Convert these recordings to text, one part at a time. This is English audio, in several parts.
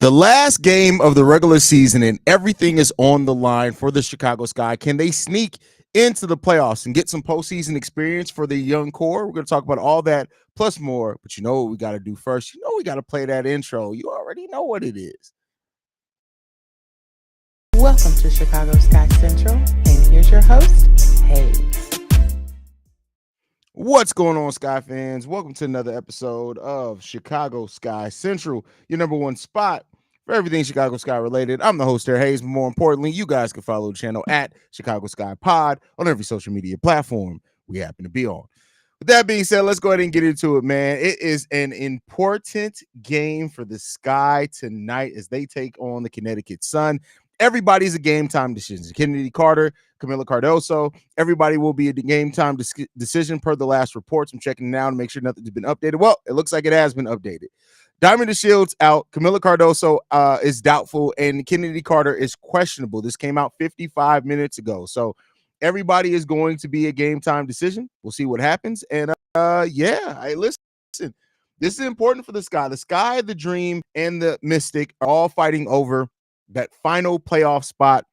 The last game of the regular season and everything is on the line for the Chicago Sky. Can they sneak into the playoffs and get some postseason experience for the young core? We're going to talk about all that plus more. But you know what we got to do first? You know we got to play that intro. You already know what it is. Welcome to Chicago Sky Central, and here's your host, Hayes. What's going on, Sky fans? Welcome to another episode of Chicago Sky Central, your number one spot for everything Chicago Sky related. I'm the host, Hayes, but more importantly, you guys can follow the channel at Chicago Sky Pod on every social media platform we happen to be on. With that being said, let's go ahead and get into it, man. It is an important game for the Sky tonight as they take on the Connecticut Sun. Everybody's a game time decision. Kennedy Carter, Camila Cardoso, everybody will be a game time decision per the last reports. I'm checking now to make sure nothing's been updated. Well, it looks like it has been updated. Diamond DeShield's out. Camila Cardoso is doubtful, and Kennedy Carter is questionable. This came out 55 minutes ago. So everybody is going to be a game time decision. We'll see what happens. And listen. This is important for the Sky. The Sky, the Dream, and the Mystic are all fighting over that final playoff spot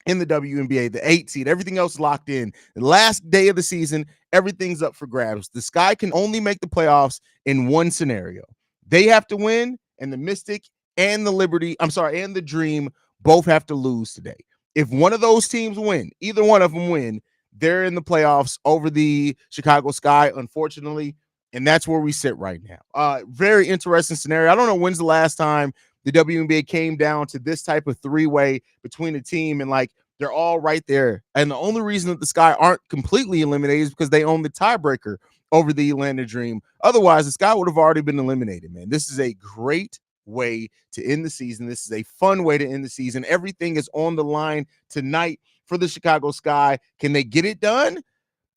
in the WNBA, the 8 seed. Everything else locked in. The last day of the season, everything's up for grabs. The Sky can only make the playoffs in one scenario. They have to win, and the Mystic and the Dream both have to lose today. If one of those teams win, either one of them win, they're in the playoffs over the Chicago Sky, unfortunately, and that's where we sit right now. Very interesting scenario. I don't know when's the last time the WNBA came down to this type of three-way between a team, and like they're all right there. And the only reason that the Sky aren't completely eliminated is because they own the tiebreaker over the Atlanta Dream. Otherwise, the Sky would have already been eliminated, man. This is a great way to end the season. This is a fun way to end the season. Everything is on the line tonight for the Chicago Sky. Can they get it done?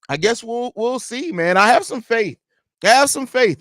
I guess we'll see, man. I have some faith.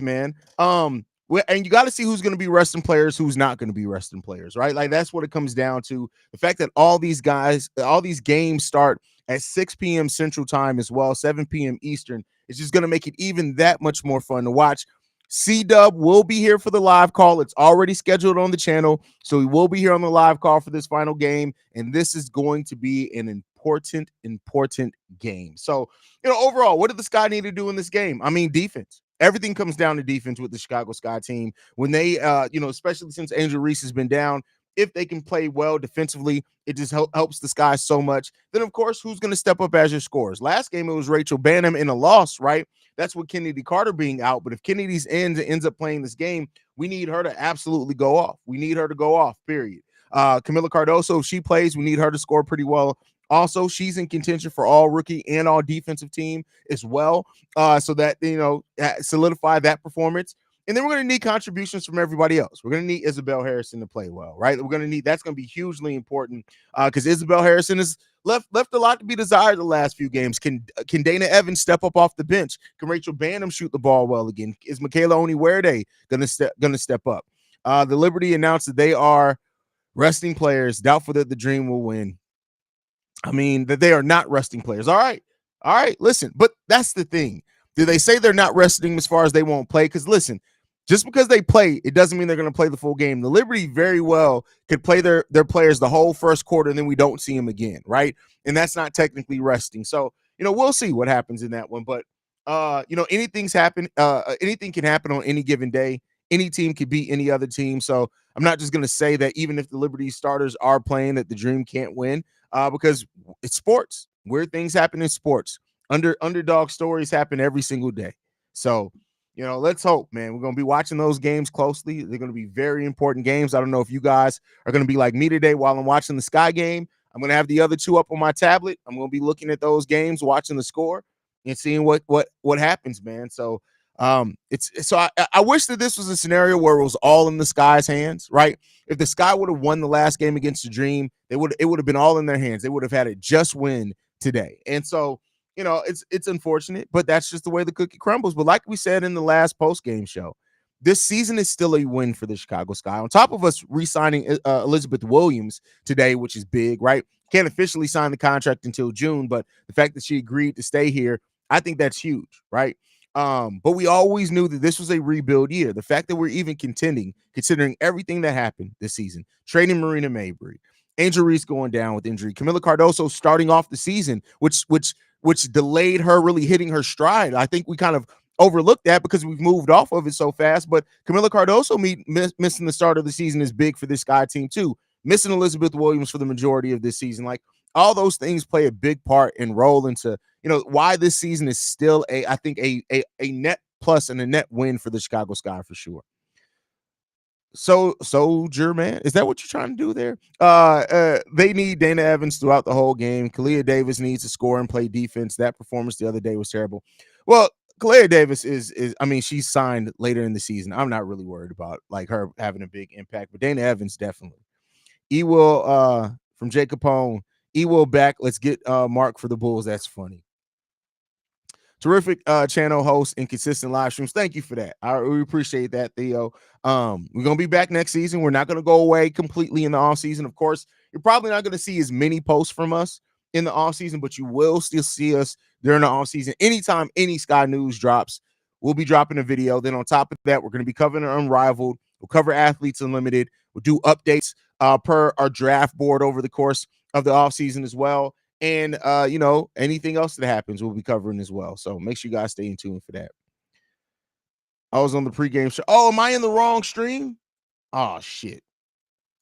Man. And you got to see who's going to be resting players, who's not going to be resting players, right? Like that's what it comes down to. The fact that all these games start at 6 p.m. Central Time as well, 7 p.m. Eastern. It's just going to make it even that much more fun to watch. C-Dub will be here for the live call. It's already scheduled on the channel, so he will be here on the live call for this final game, and this is going to be an important game. So, overall, what did the Sky need to do in this game? I mean, defense. Everything comes down to defense with the Chicago Sky team. When they, especially since Angel Reese has been down, if they can play well defensively, it just helps the Sky so much. Then, of course, who's going to step up as your scorers? Last game, it was Rachel Banham in a loss, right? That's with Kennedy Carter being out. But if Kennedy's ends up playing this game, we need her to absolutely go off. We need her to go off, period. Camila Cardoso, if she plays, we need her to score pretty well. Also, she's in contention for all rookie and all defensive team as well. So that, solidify that performance. And then we're going to need contributions from everybody else. We're going to need Isabel Harrison to play well, right? That's going to be hugely important because Isabel Harrison has left a lot to be desired the last few games. Can Dana Evans step up off the bench? Can Rachel Banham shoot the ball well again? Is Michaela Oniwerde going to step up? The Liberty announced that they are resting players. Doubtful that the Dream will win. I mean, that they are not resting players. All right. Listen, but that's the thing. Do they say they're not resting as far as they won't play? Because listen, just because they play, it doesn't mean they're going to play the full game. The Liberty very well could play their players the whole first quarter, and then we don't see them again, right? And that's not technically resting. So, we'll see what happens in that one. But, anything can happen on any given day. Any team could beat any other team. So I'm not just going to say that even if the Liberty starters are playing that the Dream can't win because it's sports. Weird things happen in sports. Underdog stories happen every single day. So, let's hope, man. We're going to be watching those games closely. They're going to be very important games. I don't know if you guys are going to be like me today while I'm watching the Sky game. I'm going to have the other two up on my tablet. I'm going to be looking at those games, watching the score, and seeing what happens, man. So, I wish that this was a scenario where it was all in the Sky's hands, right? If the Sky would have won the last game against the Dream, it would have been all in their hands. They would have had it just win today. And so, it's unfortunate, but that's just the way the cookie crumbles. But like we said in the last post-game show, this season is still a win for the Chicago Sky. On top of us re-signing Elizabeth Williams today, which is big, right? Can't officially sign the contract until June, but the fact that she agreed to stay here, I think that's huge, right? But we always knew that this was a rebuild year. The fact that we're even contending, considering everything that happened this season, trading Marina Mabry, Angel Reese going down with injury, Camila Cardoso starting off the season, which delayed her really hitting her stride. I think we kind of overlooked that because we've moved off of it so fast. But Camila Cardoso missing the start of the season is big for this Sky team too. Missing Elizabeth Williams for the majority of this season, like all those things play a big part and role into why this season is still I think a net plus and a net win for the Chicago Sky for sure. So Soldier man, is that what you're trying to do there? They need Dana Evans throughout the whole game. Kalia Davis needs to score and play defense. That performance the other day was terrible. Well, Kalia Davis is I mean, she's signed later in the season. I'm not really worried about like her having a big impact, but Dana Evans definitely. Ewell from Jacob Capone. Ewell back. Let's get Mark for the Bulls. That's funny. Terrific channel host and consistent live streams. Thank you for that. We appreciate that, Theo. We're gonna be back next season. We're not gonna go away completely in the off season. Of course, you're probably not gonna see as many posts from us in the off season, but you will still see us during the off season. Anytime any Sky News drops, we'll be dropping a video. Then on top of that, we're gonna be covering Unrivaled. We'll cover Athletes Unlimited. We'll do updates per our draft board over the course of the off season as well. And anything else that happens, we'll be covering as well. So make sure you guys stay in tune for that. I was on the pregame show. Oh, am I in the wrong stream? Oh shit.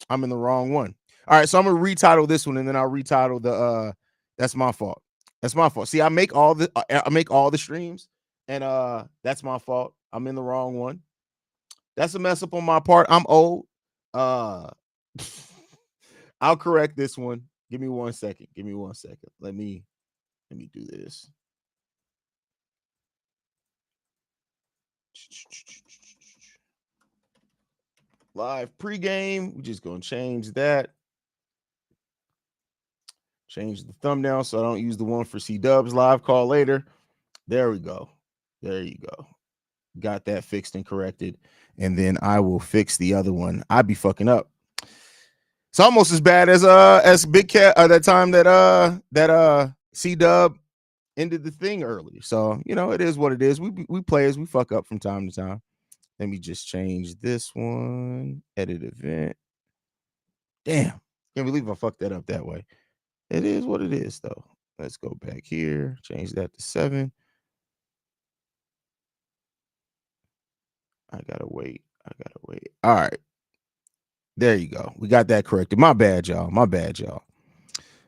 I'm in the wrong one. All right, so I'm gonna retitle this one and then I'll retitle the that's my fault. That's my fault. See, I make all the streams, and that's my fault. I'm in the wrong one. That's a mess up on my part. I'm old. I'll correct this one. Give me 1 second. Give me 1 second. Let me do this. Live pregame. We're just gonna change that. Change the thumbnail so I don't use the one for C Dubs live call later. There we go. There you go. Got that fixed and corrected. And then I will fix the other one. I'd be fucking up. It's almost as bad as Big Cat that time that C Dub ended the thing early. So it is what it is. We players, we fuck up from time to time. Let me just change this one. Edit event. Damn, can't believe I fucked that up that way. It is what it is though. Let's go back here. Change that to 7. I gotta wait. All right. There you go. We got that corrected. My bad, y'all.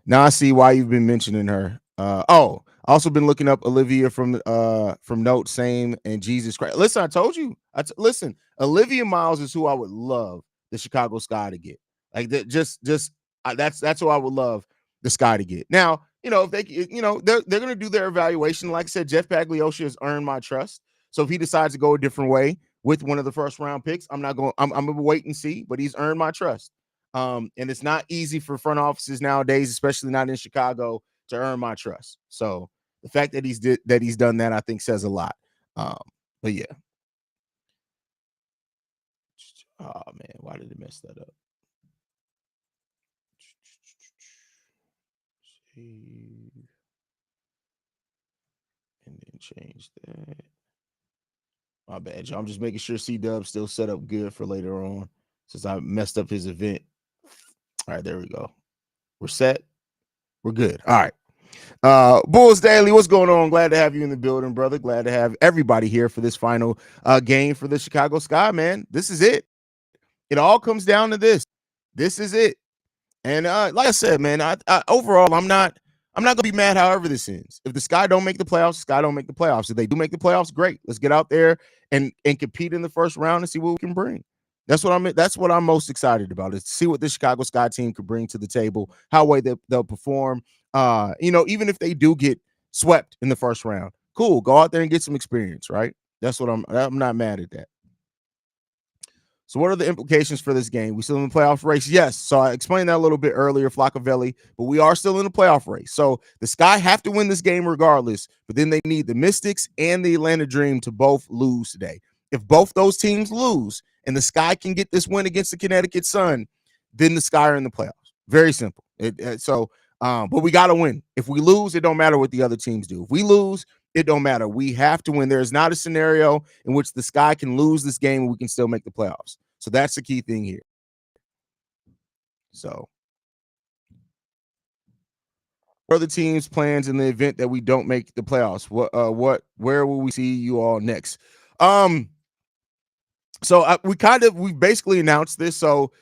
Now I see why you've been mentioning her. Also been looking up Olivia from Note Same and Jesus Christ. Listen, I told you. Listen, Olivia Miles is who I would love the Chicago Sky to get. Like that, that's who I would love the Sky to get. Now, if they, they're gonna do their evaluation. Like I said, Jeff Pagliosha has earned my trust. So if he decides to go a different way with one of the first round picks, I'm gonna wait and see. But he's earned my trust. And it's not easy for front offices nowadays, especially not in Chicago, to earn my trust. So the fact that he's done that, I think, says a lot. But yeah. Oh man, why did it mess that up? Save and then change that. My bad, y'all. I'm just making sure C-Dub still set up good for later on, since I messed up his event. All right, there we go. We're set. We're good. All right. Bulls Daily, what's going on? Glad to have you in the building, brother. Glad to have everybody here for this final game for the Chicago Sky, man. This is it. It all comes down to this. This is it. And like I said, man, I overall, I'm not gonna be mad however this ends. If the Sky don't make the playoffs, the Sky don't make the playoffs. If they do make the playoffs, great. Let's get out there and compete in the first round and see what we can bring. That's what I'm most excited about, is to see what the Chicago Sky team could bring to the table, how way they'll perform. Even if they do get swept in the first round, cool. Go out there and get some experience, right? That's what I'm not mad at that. So what are the implications for this game? We still in the playoff race? Yes. So I explained that a little bit earlier, Flaccavelli, but we are still in the playoff race. So the Sky have to win this game regardless, but then they need the Mystics and the Atlanta Dream to both lose today. If both those teams lose and the Sky can get this win against the Connecticut Sun, then the Sky are in the playoffs. Very simple. So But we got to win. If we lose, it don't matter what the other teams do. If we lose, it don't matter. We have to win. There's not a scenario in which the Sky can lose this game and we can still make the playoffs. So that's the key thing here. So, what are the team's plans in the event that we don't make the playoffs? Where will we see you all next? So we basically announced this. So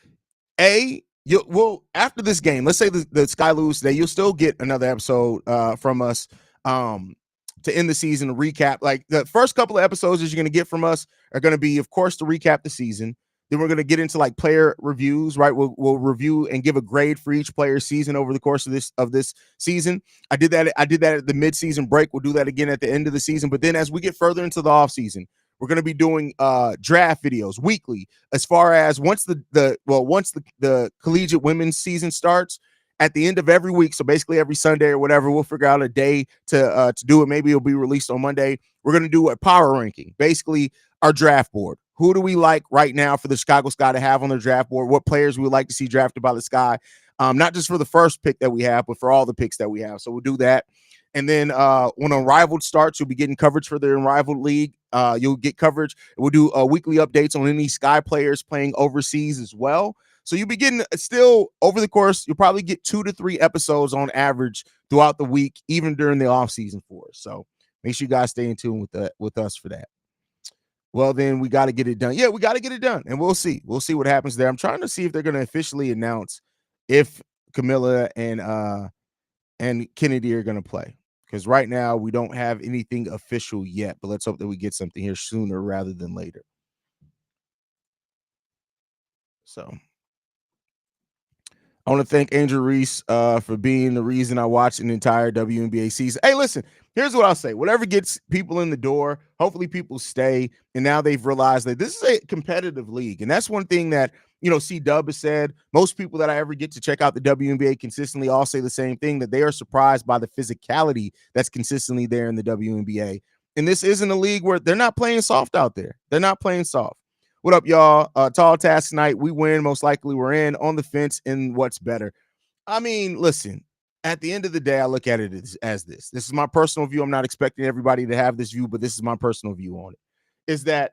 after this game, let's say the Sky lose today, you'll still get another episode from us to end the season, to recap. Like the first couple of episodes that you're going to get from us are going to be, of course, to recap the season. Then we're going to get into like player reviews, right? We'll review and give a grade for each player's season over the course of this season. I did that at the mid-season break. We'll do that again at the end of the season. But then as we get further into the off season, we're going to be doing draft videos weekly. As far as once the collegiate women's season starts, at the end of every week, so basically every Sunday or whatever, we'll figure out a day to do it. Maybe it'll be released on Monday. We're going to do a power ranking, basically our draft board. Who do we like right now for the Chicago Sky to have on their draft board? What players we would like to see drafted by the Sky? Not just for the first pick that we have, but for all the picks that we have. So we'll do that. And then when Unrivaled starts, you'll be getting coverage for the Unrivaled League. You'll get coverage. We'll do weekly updates on any Sky players playing overseas as well. So you'll be getting still over the course, you'll probably get 2 to 3 episodes on average throughout the week, even during the off season for us. So make sure you guys stay in tune with us for that. Well, then we got to get it done. Yeah, we got to get it done. And we'll see. We'll see what happens there. I'm trying to see if they're going to officially announce if Camilla and Kennedy are going to play. Because right now we don't have anything official yet. But let's hope that we get something here sooner rather than later. So I want to thank Angel Reese for being the reason I watched an entire WNBA season. Hey, listen, here's what I'll say. Whatever gets people in the door, hopefully people stay. And now they've realized that this is a competitive league. And that's one thing that, C-Dub has said. Most people that I ever get to check out the WNBA consistently all say the same thing, that they are surprised by the physicality that's consistently there in the WNBA. And this isn't a league where they're not playing soft out there. They're not playing soft. What up, y'all? Tall task tonight. We win. Most likely we're in. On the fence in what's better. I mean, listen, at the end of the day, I look at it as this. This is my personal view. I'm not expecting everybody to have this view, but this is my personal view on it. Is that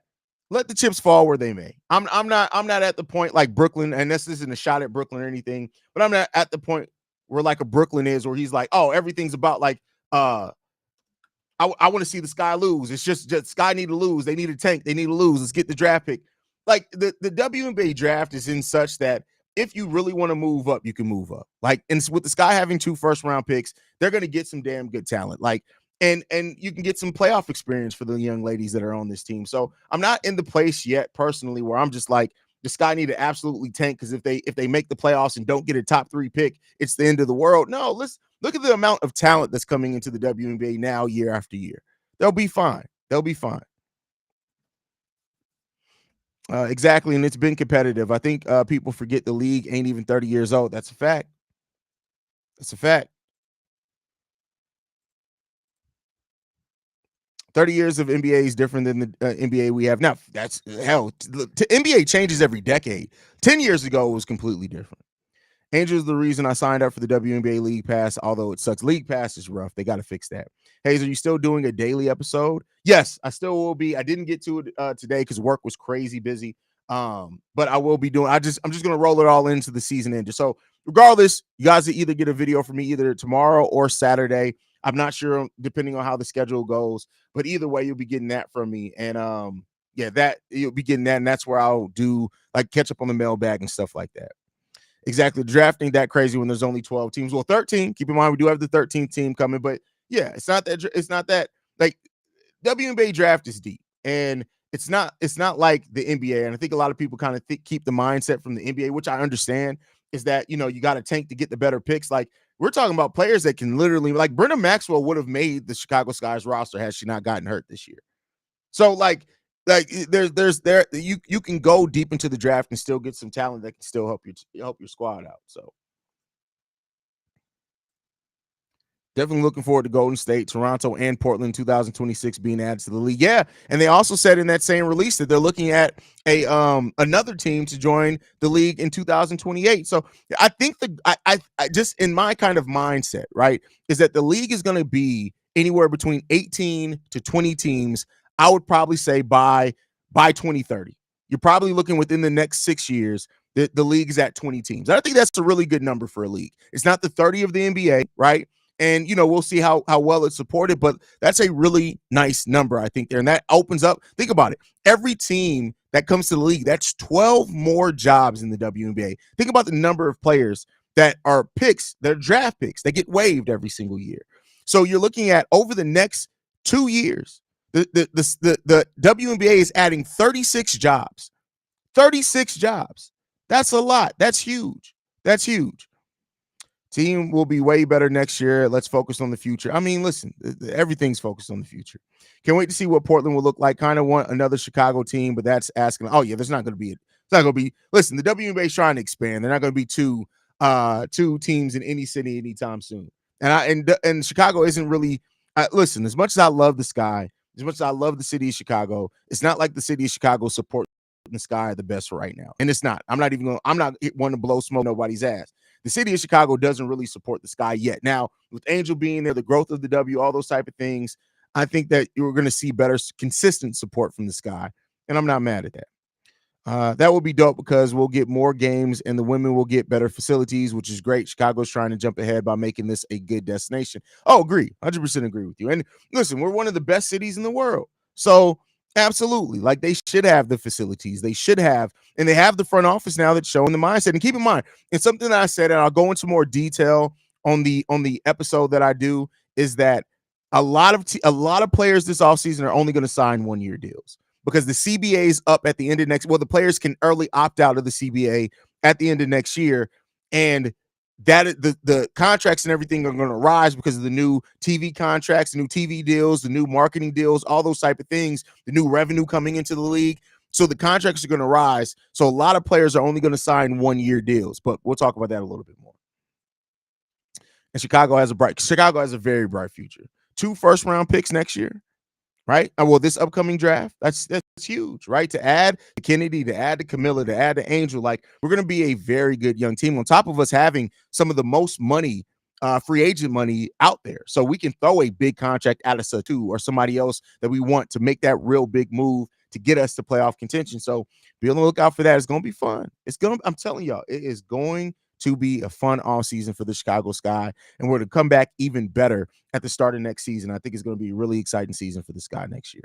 let the chips fall where they may. I'm not at the point like Brooklyn, and this isn't a shot at Brooklyn or anything, but I'm not at the point where like a Brooklyn is, where he's like, oh, everything's about like I want to see the Sky lose. It's just Sky need to lose. They need a tank. They need to lose. Let's get the draft pick. Like the WNBA draft is in such that if you really want to move up, you can move up. Like, and with the Sky having 2 first-round picks, they're going to get some damn good talent. Like, and you can get some playoff experience for the young ladies that are on this team. So I'm not in the place yet personally where I'm just like, the Sky need to absolutely tank, because if they make the playoffs and don't get a top 3 pick, it's the end of the world. No, let's look at the amount of talent that's coming into the WNBA now year after year. They'll be fine. They'll be fine. Exactly, and it's been competitive. I think people forget the league ain't even 30 years old. That's a fact. That's a fact. 30 years of NBA is different than the NBA we have now. That's hell. NBA changes every decade. 10 years ago, it was completely different. Angel is the reason I signed up for the WNBA League Pass, although it sucks. League Pass is rough. They got to fix that. Hayes, are you still doing a daily episode? Yes, I still will be. I didn't get to it today because work was crazy busy. But I will be doing. I'm just going to roll it all into the season ender. So regardless, you guys will either get a video from me either tomorrow or Saturday. I'm not sure, depending on how the schedule goes. But either way, you'll be getting that from me. And that you'll be getting that, and that's where I'll do like catch up on the mailbag and stuff like that. Exactly. Drafting that crazy when there's only 12 teams. Well, 13. Keep in mind we do have the 13th team coming, but yeah, it's not that like WNBA draft is deep, and it's not like the NBA. And I think a lot of people kind of keep the mindset from the NBA, which I understand, is that you got to tank to get the better picks. Like we're talking about players that can literally, like Brenda Maxwell would have made the Chicago Sky's roster had she not gotten hurt this year. So like you can go deep into the draft and still get some talent that can still help your squad out. So Definitely looking forward to Golden State, Toronto, and Portland 2026 being added to the league. Yeah, and they also said in that same release that they're looking at a another team to join the league in 2028. So I think I just in my kind of mindset, right, is that the league is going to be anywhere between 18 to 20 teams. I would probably say by 2030. You're probably looking within the next 6 years. The league is at 20 teams. I think that's a really good number for a league. It's not the 30 of the NBA, right? And we'll see how well it's supported, but that's a really nice number, I think, there. And that opens up, think about it, every team that comes to the league, that's 12 more jobs in the WNBA. Think about the number of players that are picks, that are draft picks, that get waived every single year. So you're looking at over the next 2 years, the WNBA is adding 36 jobs. 36 jobs. That's a lot. That's huge. That's huge. Team will be way better next year. Let's focus on the future. I mean, listen, everything's focused on the future. Can't wait to see what Portland will look like. Kind of want another Chicago team, but that's asking. Oh yeah, there's not going to be. It's not going to be. Listen, the WNBA is trying to expand. They're not going to be two teams in any city anytime soon. And Chicago isn't really. Listen, as much as I love the Sky, as much as I love the city of Chicago, it's not like the city of Chicago supports the Sky the best right now, and it's not. I'm not one to blow smoke nobody's ass. The city of Chicago doesn't really support the Sky yet. Now, with Angel being there, the growth of the W, all those type of things, I think that you're going to see better, consistent support from the Sky, and I'm not mad at that. That will be dope because we'll get more games and the women will get better facilities, which is great. Chicago's trying to jump ahead by making this a good destination. Oh, agree. 100% agree with you. And listen, we're one of the best cities in the world. So absolutely. Like they should have the facilities. They should have, and they have the front office now that's showing the mindset. And keep in mind, and something that I said, and I'll go into more detail on the episode that I do, is that a lot of players this offseason are only going to sign 1-year deals because the CBA is up at the end of next. Well, the players can early opt out of the CBA at the end of next year, and that the contracts and everything are going to rise because of the new TV contracts, the new TV deals, the new marketing deals, all those type of things, the new revenue coming into the league. So the contracts are going to rise. So a lot of players are only going to sign 1-year deals, but we'll talk about that a little bit more. And Chicago has a very bright future. 2 first-round picks next year, right? Well, this upcoming draft, that's huge, right? To add to Kennedy, to add to Camilla, to add to Angel, like we're going to be a very good young team on top of us having some of the most money, free agent money out there. So we can throw a big contract at us too, or somebody else that we want to make that real big move to get us to playoff contention. So be on the lookout for that. It's going to be fun. I'm telling y'all, it is going to be a fun off season for the Chicago Sky, and we're to come back even better at the start of next season. I think it's going to be a really exciting season for the Sky next year.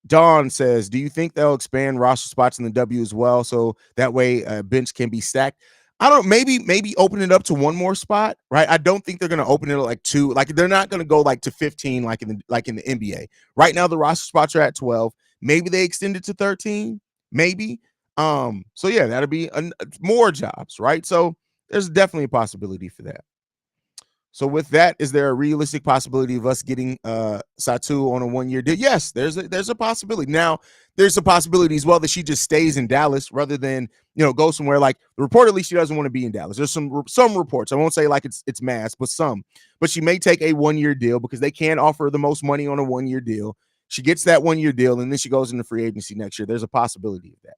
Dawn says, do you think they'll expand roster spots in the W as well, so that way a bench can be stacked? I don't. Maybe open it up to 1 more spot, right? I don't think they're going to open it at like 2. Like they're not going to go like to 15, like in the NBA. Right now, the roster spots are at 12. Maybe they extend it to 13. Maybe. So yeah, that'll be more jobs, right? So there's definitely a possibility for that. So with that, is there a realistic possibility of us getting Satu on a 1-year deal? Yes, there's a possibility. Now, there's a possibility as well that she just stays in Dallas rather than, go somewhere. Like reportedly, she doesn't want to be in Dallas. There's some reports. I won't say like it's mass, but some. But she may take a 1-year deal because they can offer the most money on a 1-year deal. She gets that 1-year deal, and then she goes into free agency next year. There's a possibility of that.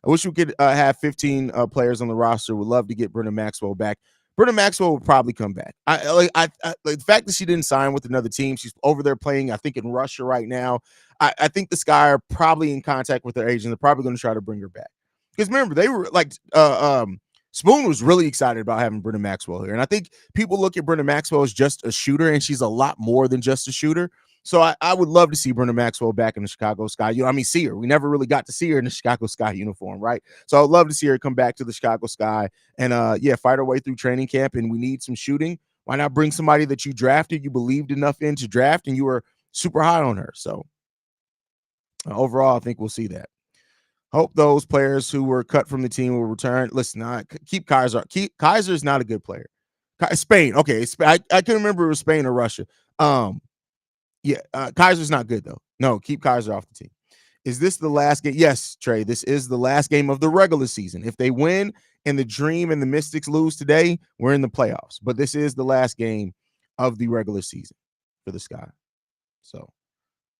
I wish we could have 15 players on the roster. Would love to get Brenda Maxwell back. Brenda Maxwell will probably come back. The fact that she didn't sign with another team, she's over there playing, I think, in Russia right now. I think the Sky are probably in contact with their agent. They're probably going to try to bring her back. Because remember, they were like Spoon was really excited about having Brenda Maxwell here. And I think people look at Brenda Maxwell as just a shooter, and she's a lot more than just a shooter. So I would love to see Brenda Maxwell back in the Chicago Sky. See her. We never really got to see her in the Chicago Sky uniform, right? So I would love to see her come back to the Chicago Sky and, fight her way through training camp. And we need some shooting. Why not bring somebody that you drafted, you believed enough in to draft, and you were super high on her? So overall, I think we'll see that. Hope those players who were cut from the team will return. Listen, keep Kaiser. Kaiser is not a good player. Spain. Okay. I couldn't remember if it was Spain or Russia. Kaiser's not good, though. No, keep Kaiser off the team. Is this the last game? Yes, Trey, this is the last game of the regular season. If they win and the Dream and the Mystics lose today, we're in the playoffs. But this is the last game of the regular season for the Sky. So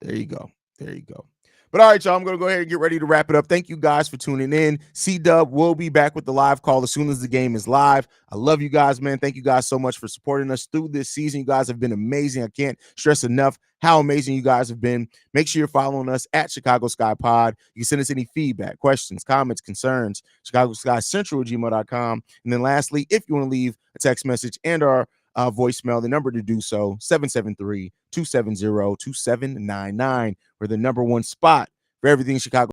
there you go. There you go. But all right, y'all, I'm going to go ahead and get ready to wrap it up. Thank you guys for tuning in. C-Dub will be back with the live call as soon as the game is live. I love you guys, man. Thank you guys so much for supporting us through this season. You guys have been amazing. I can't stress enough how amazing you guys have been. Make sure you're following us at Chicago Sky Pod. You can send us any feedback, questions, comments, concerns, ChicagoSkyCentral@gmail.com. And then lastly, if you want to leave a text message and our voicemail, the number to do so, 773-270-2799. We're the number one spot for everything Chicago